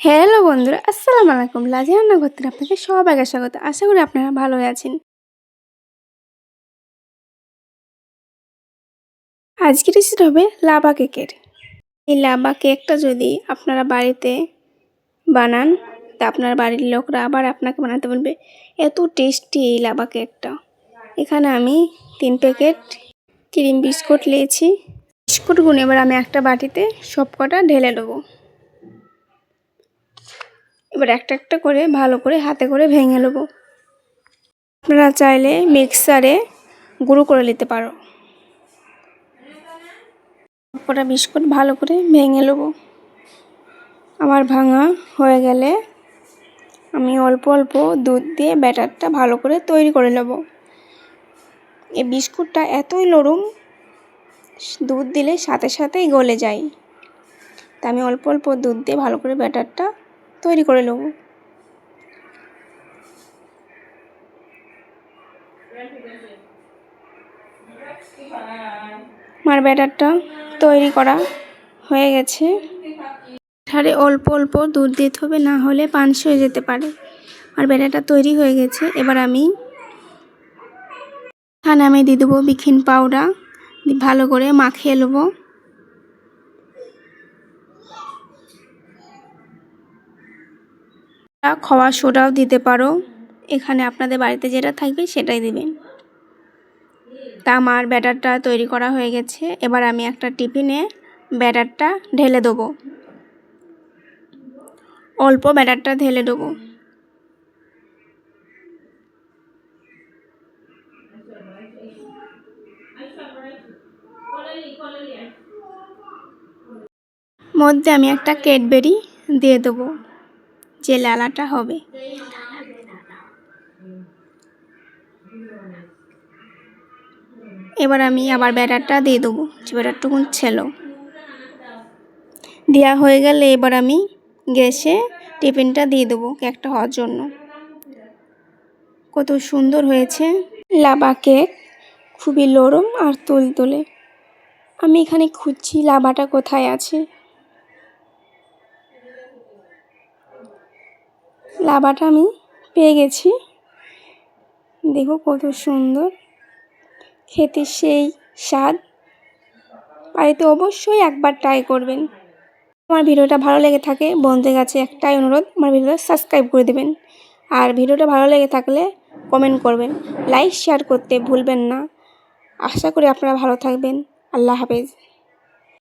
Hello বন্ধুরা, আসসালামু আলাইকুম। লাজিয়া রান্নাঘর থেকে আপনাকে সবাইকে স্বাগত। আশা করি আপনারা ভালো আছেন। আজকের রেসিপি হবে লাভা কেকের। এই লাভা কেকটা যদি আপনারা বাড়িতে বানান তা আপনার বাড়ির লোকরা আবার আপনাকে বানাতে বলবে। এত টেস্টি এই লাভা কেকটা। এখানে আমি 3 প্যাকেট ক্রিম বিস্কুট নিয়েছি। বিস্কুটগুলো এবার আমি একটা বাটিতে সব কটা ঢেলে দেবো। এবার একটা একটা করে ভালো করে হাতে করে ভেঙে নেব। আপনারা চাইলে মিক্সারে গুঁড়ো করে নিতে পারো। কটা বিস্কুট ভালো করে ভেঙে নেব। আমার ভাঙা হয়ে গেলে আমি অল্প অল্প দুধ দিয়ে ব্যাটারটা ভালো করে তৈরি করে নেব। এই বিস্কুটটা এতই নরম, দুধ দিলে সাথে সাথেই গলে যায়। তা আমি অল্প অল্প দুধ দিয়ে ভালো করে ব্যাটারটা তৈরি করে নেব। আমার ব্যাটারটা তৈরি করা হয়ে গেছে। এখানে অল্প অল্প দুধ দিতে হবে, না হলে পানসি হয়ে যেতে পারে। আর ব্যাটারটা তৈরি হয়ে গেছে। এবার এখানে দিয়ে দেবো বেকিং পাউডার, ভালো করে মাখিয়ে নেব। খাওয়া সোডাও দিতে পারো, এখানে আপনাদের বাড়িতে যেটা থাকবে সেটাই দিবেন। তা আমার ব্যাটারটা তৈরি করা হয়ে গেছে। এবার আমি একটা টিফিনে ব্যাটারটা ঢেলে দেবো। অল্প ব্যাটারটা ঢেলে দেবো। মধ্যে আমি একটা ক্যাডবেরি দিয়ে দেবো, যে লালাটা হবে। এবার আমি আবার ব্যাটারটা দিয়ে দেবো, যে ব্যাটারটুকুন ছিল। দেওয়া হয়ে গেলে এবার আমি গ্যাসে টিফিনটা দিয়ে দেবো কেকটা হওয়ার জন্য। কত সুন্দর হয়েছে লাভা কেক, খুবই নরম আর তুলতুলে। আমি এখানে খুঁজছি লাভাটা কোথায় আছে। লাভাটা আমি পেয়ে গেছি। দেখো কত সুন্দর খেতে, সেই স্বাদ। বাড়িতে অবশ্যই একবার ট্রাই করবেন। আমার ভিডিওটা ভালো লেগে থাকে বন্ধুদের কাছে একটাই অনুরোধ, আমার ভিডিওটা সাবস্ক্রাইব করে দেবেন। আর ভিডিওটা ভালো লেগে থাকলে কমেন্ট করবেন, লাইক শেয়ার করতে ভুলবেন না। আশা করি আপনারা ভালো থাকবেন। আল্লাহ হাফেজ।